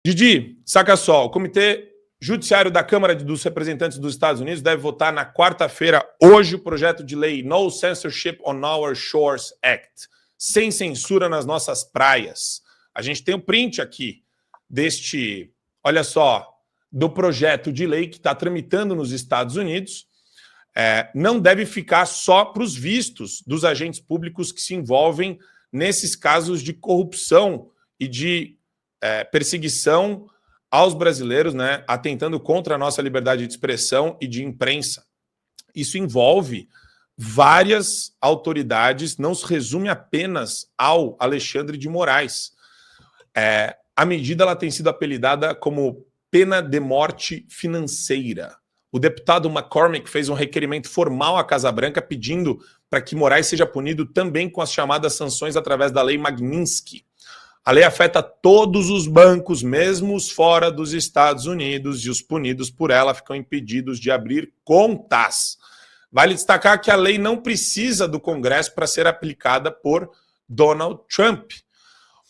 Didi, saca só, o Comitê Judiciário da Câmara dos Representantes dos Estados Unidos deve votar na quarta-feira, hoje, o projeto de lei No Censorship on Our Shores Act, sem censura nas nossas praias. A gente tem um print aqui deste, olha só, do projeto de lei que está tramitando nos Estados Unidos. Não deve ficar só para os vistos dos agentes públicos que se envolvem nesses casos de corrupção e de perseguição aos brasileiros, né, atentando contra a nossa liberdade de expressão e de imprensa. Isso envolve várias autoridades, não se resume apenas ao Alexandre de Moraes. A medida ela tem sido apelidada como pena de morte financeira. O deputado McCormick fez um requerimento formal à Casa Branca pedindo para que Moraes seja punido também com as chamadas sanções através da Lei Magnitsky. A lei afeta todos os bancos, mesmo os fora dos Estados Unidos, e os punidos por ela ficam impedidos de abrir contas. Vale destacar que a lei não precisa do Congresso para ser aplicada por Donald Trump.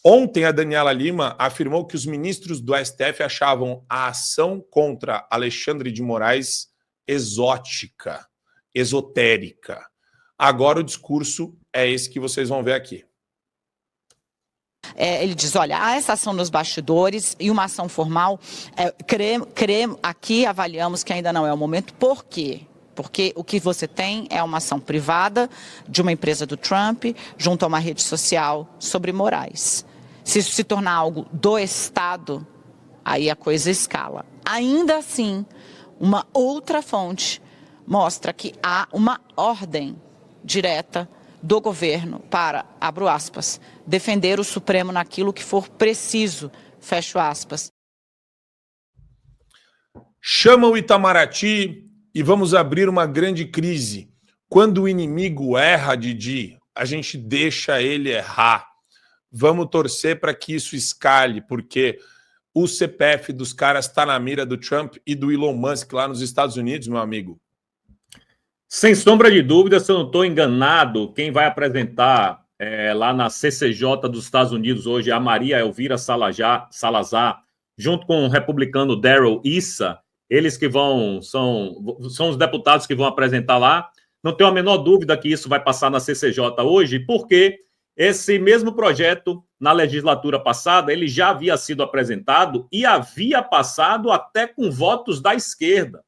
Ontem, a Daniela Lima afirmou que os ministros do STF achavam a ação contra Alexandre de Moraes exótica, esotérica. Agora o discurso é esse que vocês vão ver aqui. Ele diz, olha, há essa ação nos bastidores e uma ação formal, aqui avaliamos que ainda não é o momento. Por quê? Porque o que você tem é uma ação privada de uma empresa do Trump junto a uma rede social sobre Moraes. Se isso se tornar algo do Estado, aí a coisa escala. Ainda assim, uma outra fonte mostra que há uma ordem direta do governo para, abro aspas, defender o Supremo naquilo que for preciso, fecho aspas. Chama o Itamaraty e vamos abrir uma grande crise. Quando o inimigo erra, Didi, a gente deixa ele errar. Vamos torcer para que isso escale, porque o CPF dos caras está na mira do Trump e do Elon Musk lá nos Estados Unidos, meu amigo. Sem sombra de dúvida, se eu não estou enganado, quem vai apresentar lá na CCJ dos Estados Unidos hoje é a Maria Elvira Salazar, junto com o republicano Darrell Issa, eles que são os deputados que vão apresentar lá. Não tenho a menor dúvida que isso vai passar na CCJ hoje, porque esse mesmo projeto, na legislatura passada, ele já havia sido apresentado e havia passado até com votos da esquerda.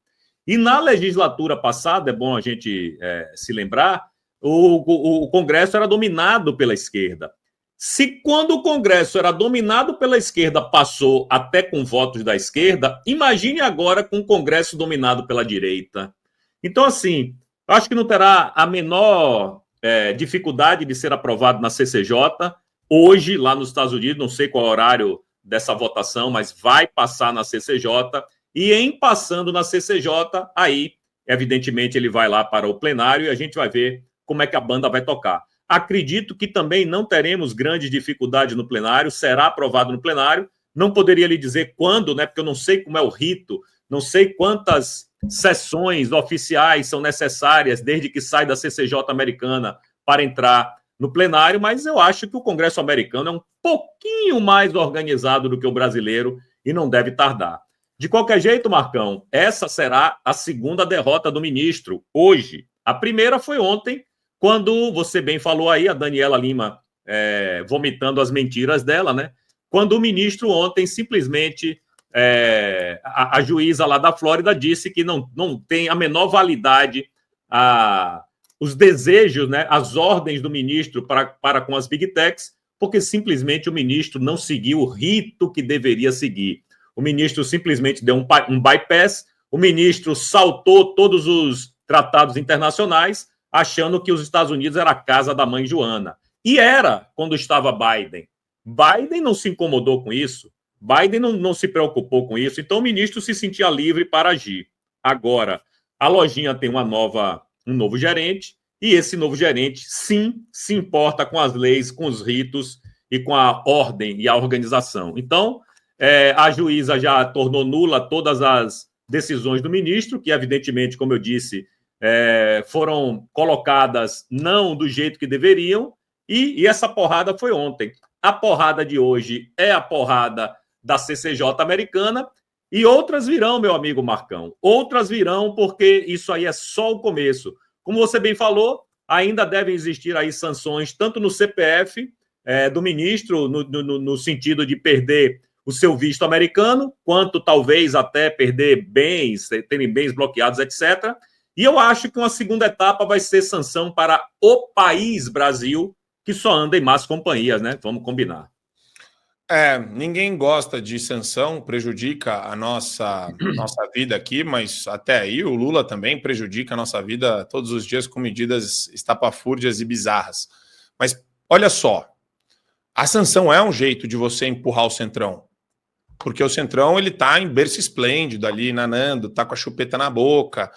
E na legislatura passada, é bom a gente se lembrar, o Congresso era dominado pela esquerda. Se quando o Congresso era dominado pela esquerda passou até com votos da esquerda, imagine agora com o Congresso dominado pela direita. Então, assim, acho que não terá a menor dificuldade de ser aprovado na CCJ. Hoje, lá nos Estados Unidos, não sei qual é o horário dessa votação, mas vai passar na CCJ. E em passando na CCJ, aí, evidentemente, ele vai lá para o plenário e a gente vai ver como é que a banda vai tocar. Acredito que também não teremos grande dificuldade no plenário, será aprovado no plenário. Não poderia lhe dizer quando, né? Porque eu não sei como é o rito, não sei quantas sessões oficiais são necessárias desde que sai da CCJ americana para entrar no plenário, mas eu acho que o Congresso americano é um pouquinho mais organizado do que o brasileiro e não deve tardar. De qualquer jeito, Marcão, essa será a segunda derrota do ministro hoje. A primeira foi ontem, quando você bem falou aí, a Daniela Lima vomitando as mentiras dela, né? Quando o ministro ontem simplesmente, a juíza lá da Flórida disse que não tem a menor validade os desejos, né, as ordens do ministro para com as Big Techs, porque simplesmente o ministro não seguiu o rito que deveria seguir. O ministro simplesmente deu um bypass, o ministro saltou todos os tratados internacionais, achando que os Estados Unidos era a casa da mãe Joana. E era quando estava Biden. Biden não se incomodou com isso, Biden não se preocupou com isso, então o ministro se sentia livre para agir. Agora, a lojinha tem um novo gerente, e esse novo gerente, sim, se importa com as leis, com os ritos e com a ordem e a organização. Então, a juíza já tornou nula todas as decisões do ministro, que evidentemente, como eu disse, foram colocadas não do jeito que deveriam, e essa porrada foi ontem. A porrada de hoje é a porrada da CCJ americana, e outras virão, meu amigo Marcão. Outras virão, porque isso aí é só o começo. Como você bem falou, ainda devem existir aí sanções, tanto no CPF do ministro, no sentido de perder o seu visto americano, quanto talvez até perder bens, terem bens bloqueados, etc. E eu acho que uma segunda etapa vai ser sanção para o país Brasil, que só anda em más companhias, né? Vamos combinar. Ninguém gosta de sanção, prejudica a nossa vida aqui, mas até aí o Lula também prejudica a nossa vida todos os dias com medidas estapafúrdias e bizarras. Mas olha só, a sanção é um jeito de você empurrar o Centrão, porque o Centrão ele tá em berço esplêndido ali, nanando, tá com a chupeta na boca.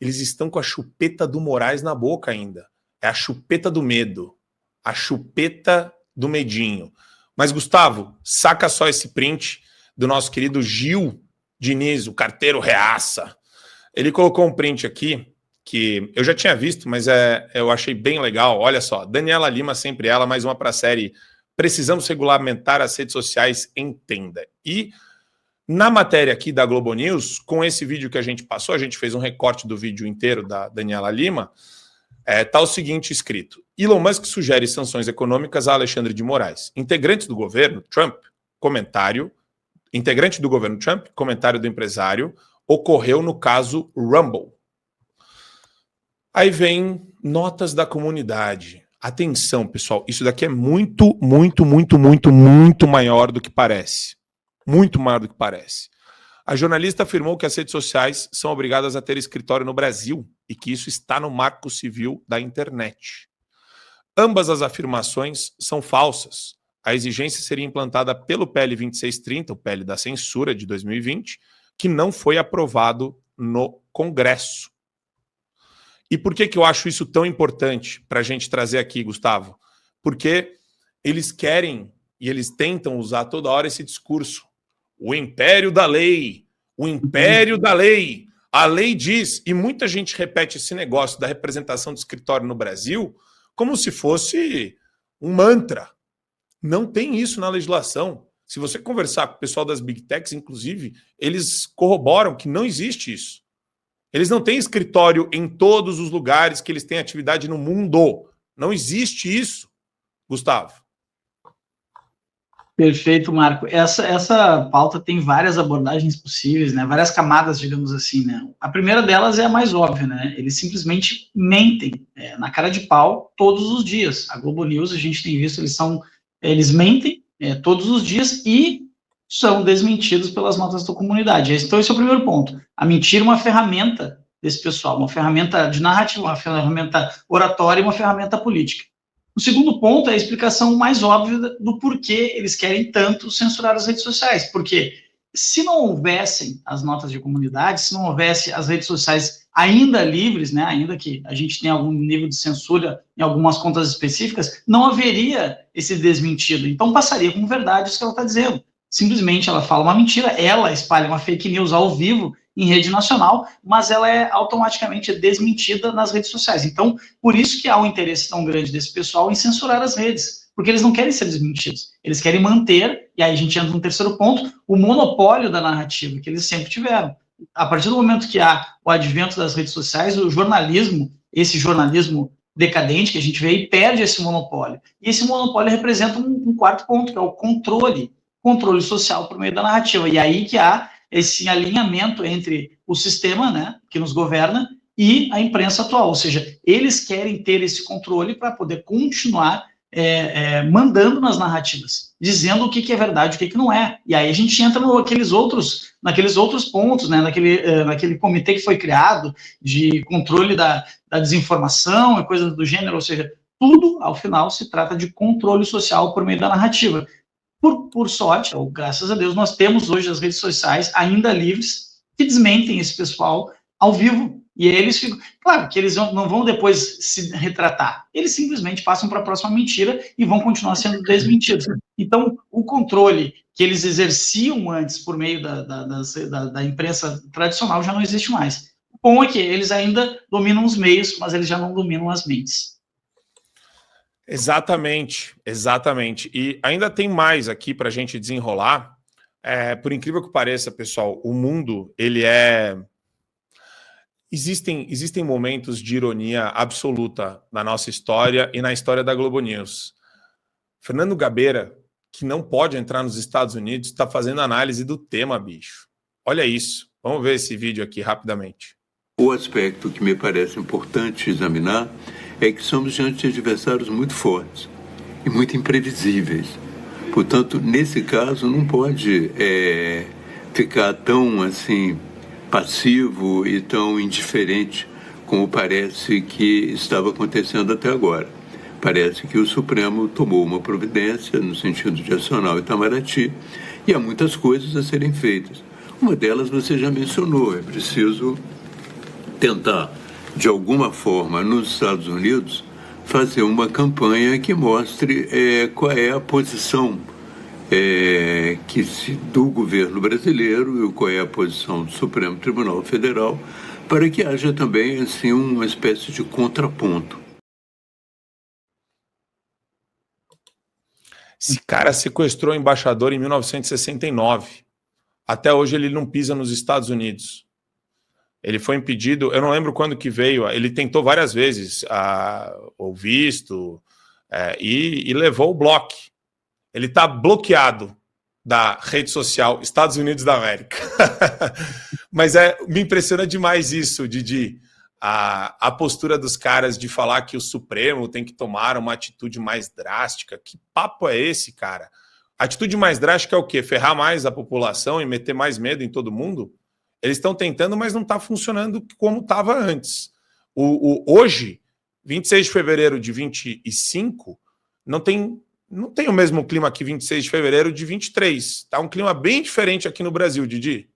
Eles estão com a chupeta do Moraes na boca ainda. É a chupeta do medo, a chupeta do medinho. Mas, Gustavo, saca só esse print do nosso querido Gil Diniz, o carteiro reaça. Ele colocou um print aqui que eu já tinha visto, mas eu achei bem legal. Olha só, Daniela Lima, sempre ela, mais uma para a série Precisamos Regulamentar as Redes Sociais, Entenda. E na matéria aqui da Globo News, com esse vídeo que a gente passou, a gente fez um recorte do vídeo inteiro da Daniela Lima, tá o seguinte escrito: Elon Musk sugere sanções econômicas a Alexandre de Moraes. Integrante do governo Trump, comentário do empresário, ocorreu no caso Rumble. Aí vem notas da comunidade. Atenção, pessoal, isso daqui é muito, muito, muito, muito, muito maior do que parece. Muito maior do que parece. A jornalista afirmou que as redes sociais são obrigadas a ter escritório no Brasil e que isso está no Marco Civil da internet. Ambas as afirmações são falsas. A exigência seria implantada pelo PL 2630, o PL da censura de 2020, que não foi aprovado no Congresso. E por que eu acho isso tão importante para a gente trazer aqui, Gustavo? Porque eles querem e eles tentam usar toda hora esse discurso. O império da lei, o império da lei. A lei diz, e muita gente repete esse negócio da representação do escritório no Brasil como se fosse um mantra. Não tem isso na legislação. Se você conversar com o pessoal das Big Techs, inclusive, eles corroboram que não existe isso. Eles não têm escritório em todos os lugares que eles têm atividade no mundo. Não existe isso, Gustavo. Perfeito, Marco. Essa pauta tem várias abordagens possíveis, né? Várias camadas, digamos assim, né? A primeira delas é a mais óbvia, né? Eles simplesmente mentem na cara de pau todos os dias. A Globo News, a gente tem visto, eles mentem todos os dias e são desmentidos pelas notas da comunidade. Então, esse é o primeiro ponto. A mentira é uma ferramenta desse pessoal, uma ferramenta de narrativa, uma ferramenta oratória e uma ferramenta política. O segundo ponto é a explicação mais óbvia do porquê eles querem tanto censurar as redes sociais. Porque se não houvessem as notas de comunidade, se não houvesse as redes sociais ainda livres, né, ainda que a gente tenha algum nível de censura em algumas contas específicas, não haveria esse desmentido. Então passaria como verdade isso que ela está dizendo. Simplesmente ela fala uma mentira, ela espalha uma fake news ao vivo em rede nacional, mas ela é automaticamente desmentida nas redes sociais. Então, por isso que há um interesse tão grande desse pessoal em censurar as redes, porque eles não querem ser desmentidos, eles querem manter, e aí a gente entra no terceiro ponto, o monopólio da narrativa, que eles sempre tiveram. A partir do momento que há o advento das redes sociais, o jornalismo, esse jornalismo decadente que a gente vê, perde esse monopólio. E esse monopólio representa um quarto ponto, que é o controle social por meio da narrativa. E aí que há esse alinhamento entre o sistema, né, que nos governa, e a imprensa atual. Ou seja, eles querem ter esse controle para poder continuar mandando nas narrativas, dizendo o que é verdade, o que não é. E aí a gente entra naqueles outros pontos, né, naquele comitê que foi criado de controle da desinformação e coisas do gênero. Ou seja, tudo, ao final, se trata de controle social por meio da narrativa. Por sorte, ou graças a Deus, nós temos hoje as redes sociais ainda livres que desmentem esse pessoal ao vivo. E eles ficam... Claro que eles não vão depois se retratar. Eles simplesmente passam para a próxima mentira e vão continuar sendo desmentidos. Então, o controle que eles exerciam antes por meio da imprensa tradicional já não existe mais. O bom é que eles ainda dominam os meios, mas eles já não dominam as mentes. Exatamente, exatamente. E ainda tem mais aqui para a gente desenrolar. Por incrível que pareça, pessoal, o mundo, ele é... Existem momentos de ironia absoluta na nossa história e na história da Globo News. Fernando Gabeira, que não pode entrar nos Estados Unidos, está fazendo análise do tema, bicho. Olha isso. Vamos ver esse vídeo aqui rapidamente. O aspecto que me parece importante examinar é que somos diante de adversários muito fortes e muito imprevisíveis. Portanto, nesse caso, não pode ficar tão assim passivo e tão indiferente como parece que estava acontecendo até agora. Parece que o Supremo tomou uma providência no sentido de acionar o Itamaraty e há muitas coisas a serem feitas. Uma delas você já mencionou, é preciso tentar, de alguma forma, nos Estados Unidos, fazer uma campanha que mostre qual é a posição do governo brasileiro e qual é a posição do Supremo Tribunal Federal, para que haja também assim, uma espécie de contraponto. Esse cara sequestrou o embaixador em 1969. Até hoje ele não pisa nos Estados Unidos. Ele foi impedido, eu não lembro quando que veio, ele tentou várias vezes o visto e levou o bloco. Ele está bloqueado da rede social Estados Unidos da América. Mas me impressiona demais isso, Didi. A postura dos caras de falar que o Supremo tem que tomar uma atitude mais drástica. Que papo é esse, cara? A atitude mais drástica é o quê? Ferrar mais a população e meter mais medo em todo mundo? Eles estão tentando, mas não está funcionando como estava antes. Hoje, 26 de fevereiro de 25, não tem o mesmo clima que 26 de fevereiro de 23. Está um clima bem diferente aqui no Brasil, Didi.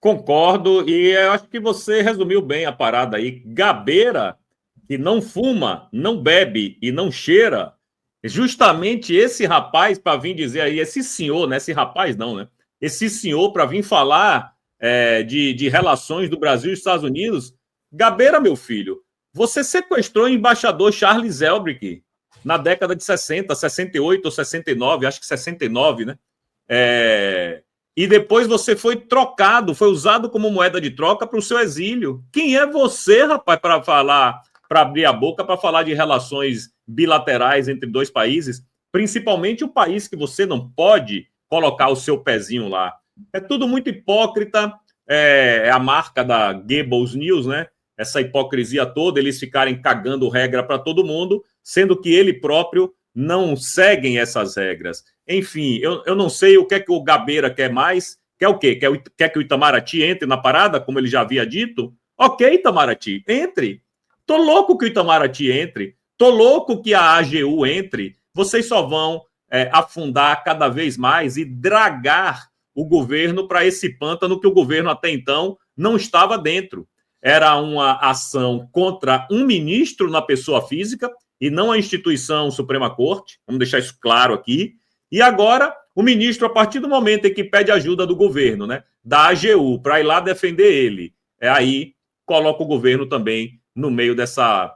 Concordo, e eu acho que você resumiu bem a parada aí. Gabeira, que não fuma, não bebe e não cheira, justamente esse rapaz para vir dizer aí, esse senhor, né? Esse rapaz não, né? Esse senhor para vir falar de relações do Brasil e Estados Unidos. Gabeira, meu filho, você sequestrou o embaixador Charles Elbrick na década de 60, 68 ou 69, acho que 69, né? E depois você foi trocado, foi usado como moeda de troca para o seu exílio. Quem é você, rapaz, para falar, para abrir a boca, para falar de relações bilaterais entre dois países, principalmente o país que você não pode colocar o seu pezinho lá? É tudo muito hipócrita, é a marca da Goebbels News, né? Essa hipocrisia toda, eles ficarem cagando regra para todo mundo, sendo que ele próprio não seguem essas regras. Enfim, eu não sei o que é que o Gabeira quer mais. Quer o quê? Quer que o Itamaraty entre na parada, como ele já havia dito? Ok, Itamaraty, entre. Tô louco que o Itamaraty entre. Tô louco que a AGU entre. Vocês só vão afundar cada vez mais e dragar o governo para esse pântano que o governo até então não estava dentro. Era uma ação contra um ministro na pessoa física e não a instituição Suprema Corte, vamos deixar isso claro aqui. E agora, o ministro, a partir do momento em que pede ajuda do governo, né, da AGU, para ir lá defender ele, aí coloca o governo também no meio dessa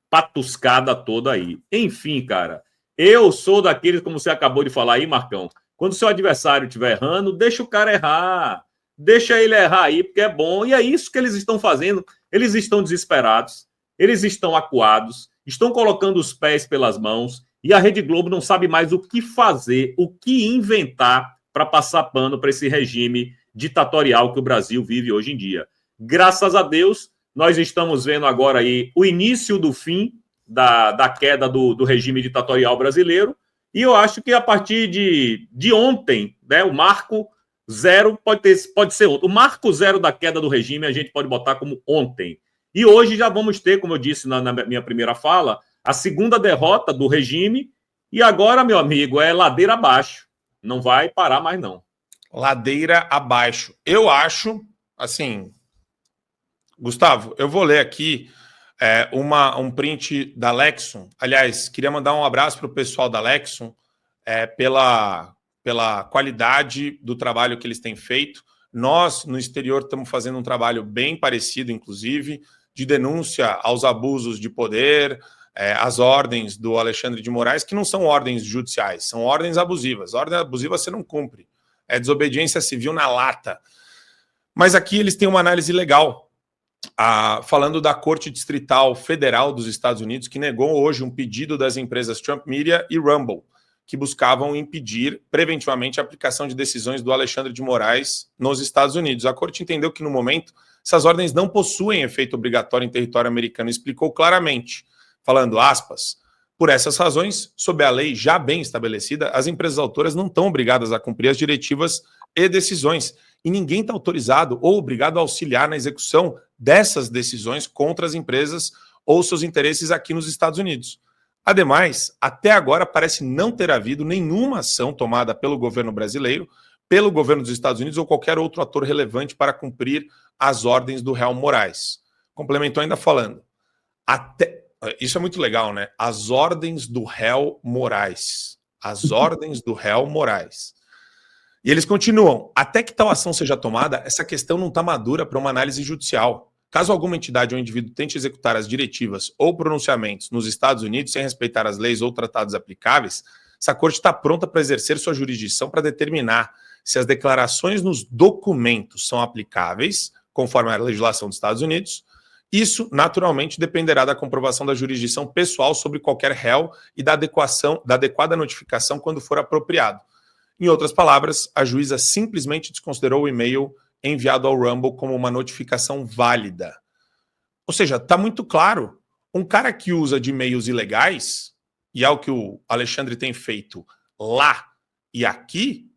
patuscada toda aí. Enfim, cara, eu sou daqueles, como você acabou de falar aí, Marcão, quando seu adversário estiver errando, deixa o cara errar. Deixa ele errar aí, porque é bom. E é isso que eles estão fazendo. Eles estão desesperados, eles estão acuados, estão colocando os pés pelas mãos e a Rede Globo não sabe mais o que fazer, o que inventar para passar pano para esse regime ditatorial que o Brasil vive hoje em dia. Graças a Deus, nós estamos vendo agora aí o início do fim da queda do regime ditatorial brasileiro, e eu acho que a partir de ontem, né, o marco zero pode ser outro. O marco zero da queda do regime a gente pode botar como ontem. E hoje já vamos ter, como eu disse na minha primeira fala, a segunda derrota do regime, e agora, meu amigo, é ladeira abaixo. Não vai parar mais, não. Ladeira abaixo. Eu acho, assim... Gustavo, eu vou ler aqui um print da Lexon. Aliás, queria mandar um abraço para o pessoal da Lexon pela qualidade do trabalho que eles têm feito. Nós, no exterior, estamos fazendo um trabalho bem parecido, inclusive, de denúncia aos abusos de poder, às ordens do Alexandre de Moraes, que não são ordens judiciais, são ordens abusivas. Ordem abusiva você não cumpre. É desobediência civil na lata. Mas aqui eles têm uma análise legal, falando da Corte Distrital Federal dos Estados Unidos, que negou hoje um pedido das empresas Trump Media e Rumble, que buscavam impedir preventivamente a aplicação de decisões do Alexandre de Moraes nos Estados Unidos. A Corte entendeu que, no momento, essas ordens não possuem efeito obrigatório em território americano e explicou claramente, falando, aspas, por essas razões, sob a lei já bem estabelecida, as empresas autoras não estão obrigadas a cumprir as diretivas e decisões, e ninguém está autorizado ou obrigado a auxiliar na execução dessas decisões contra as empresas ou seus interesses aqui nos Estados Unidos. Ademais, até agora parece não ter havido nenhuma ação tomada pelo governo brasileiro, pelo governo dos Estados Unidos ou qualquer outro ator relevante para cumprir as ordens do réu Moraes. Complementou ainda falando, isso é muito legal, né? As ordens do réu Moraes. As ordens do réu Moraes. E eles continuam, até que tal ação seja tomada, essa questão não está madura para uma análise judicial. Caso alguma entidade ou indivíduo tente executar as diretivas ou pronunciamentos nos Estados Unidos sem respeitar as leis ou tratados aplicáveis, essa corte está pronta para exercer sua jurisdição para determinar se as declarações nos documentos são aplicáveis, conforme a legislação dos Estados Unidos. Isso, naturalmente, dependerá da comprovação da jurisdição pessoal sobre qualquer réu e da adequada notificação quando for apropriado. Em outras palavras, a juíza simplesmente desconsiderou o e-mail enviado ao Rumble como uma notificação válida. Ou seja, está muito claro, um cara que usa de e-mails ilegais, e é o que o Alexandre tem feito lá e aqui,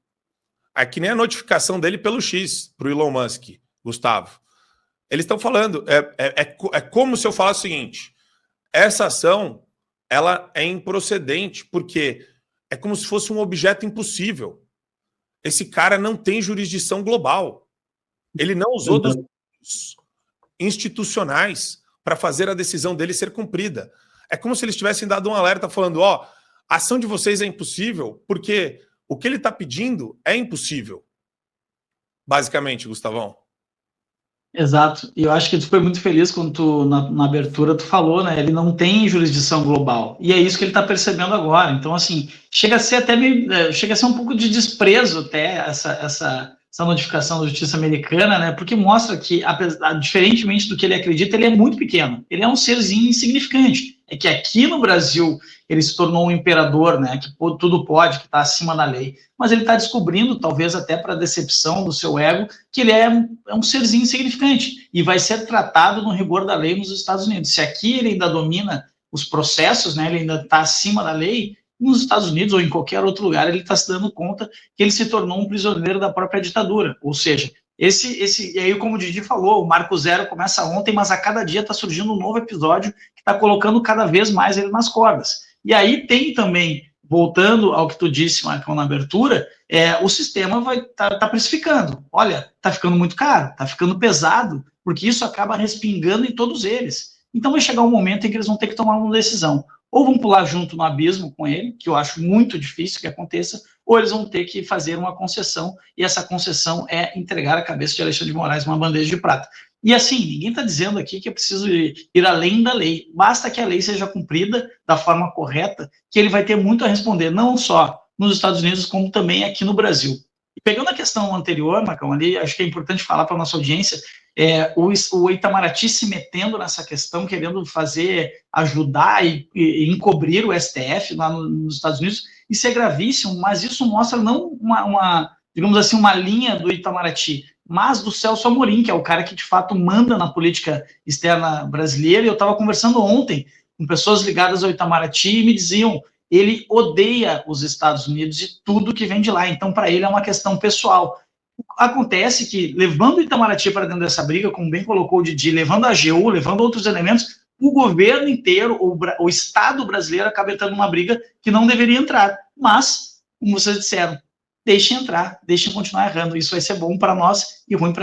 é que nem a notificação dele pelo X, para o Elon Musk, Gustavo. Eles estão falando, é como se eu falasse o seguinte, essa ação, ela é improcedente, porque é como se fosse um objeto impossível. Esse cara não tem jurisdição global. Ele não usou dos institucionais para fazer a decisão dele ser cumprida. É como se eles tivessem dado um alerta falando, a ação de vocês é impossível porque o que ele está pedindo é impossível. Basicamente, Gustavão. Exato, e eu acho que tu foi muito feliz quando tu, na abertura, tu falou, né, ele não tem jurisdição global, e é isso que ele está percebendo agora, então, assim, chega a ser até chega a ser um pouco de desprezo até essa notificação da justiça americana, né, porque mostra que, diferentemente do que ele acredita, ele é muito pequeno, ele é um serzinho insignificante, é que aqui no Brasil ele se tornou um imperador, né, que tudo pode, que está acima da lei, mas ele está descobrindo, talvez até para decepção do seu ego, que ele é um serzinho insignificante e vai ser tratado no rigor da lei nos Estados Unidos. Se aqui ele ainda domina os processos, né, ele ainda está acima da lei, nos Estados Unidos ou em qualquer outro lugar, ele está se dando conta que ele se tornou um prisioneiro da própria ditadura, ou seja, e aí, como o Didi falou, o Marco Zero começa ontem, mas a cada dia está surgindo um novo episódio que está colocando cada vez mais ele nas cordas. E aí tem também, voltando ao que tu disse, Marcão, na abertura, o sistema vai tá precificando. Olha, está ficando muito caro, está ficando pesado, porque isso acaba respingando em todos eles. Então vai chegar um momento em que eles vão ter que tomar uma decisão. Ou vão pular junto no abismo com ele, que eu acho muito difícil que aconteça, ou eles vão ter que fazer uma concessão, e essa concessão é entregar a cabeça de Alexandre de Moraes uma bandeja de prata. E assim, ninguém está dizendo aqui que é preciso ir além da lei, basta que a lei seja cumprida da forma correta, que ele vai ter muito a responder, não só nos Estados Unidos, como também aqui no Brasil. E pegando a questão anterior, Marcão, ali, acho que é importante falar para a nossa audiência, o Itamaraty se metendo nessa questão, querendo ajudar e encobrir o STF lá nos Estados Unidos, isso é gravíssimo, mas isso mostra não digamos assim, uma linha do Itamaraty, mas do Celso Amorim, que é o cara que de fato manda na política externa brasileira. E eu estava conversando ontem com pessoas ligadas ao Itamaraty e me diziam, ele odeia os Estados Unidos e tudo que vem de lá, então para ele é uma questão pessoal. Acontece que, levando o Itamaraty para dentro dessa briga, como bem colocou o Didi, levando a AGU, levando outros elementos, o governo inteiro, o Estado brasileiro acaba entrando numa briga que não deveria entrar. Mas, como vocês disseram, deixem entrar, deixem continuar errando. Isso vai ser bom para nós e ruim para eles.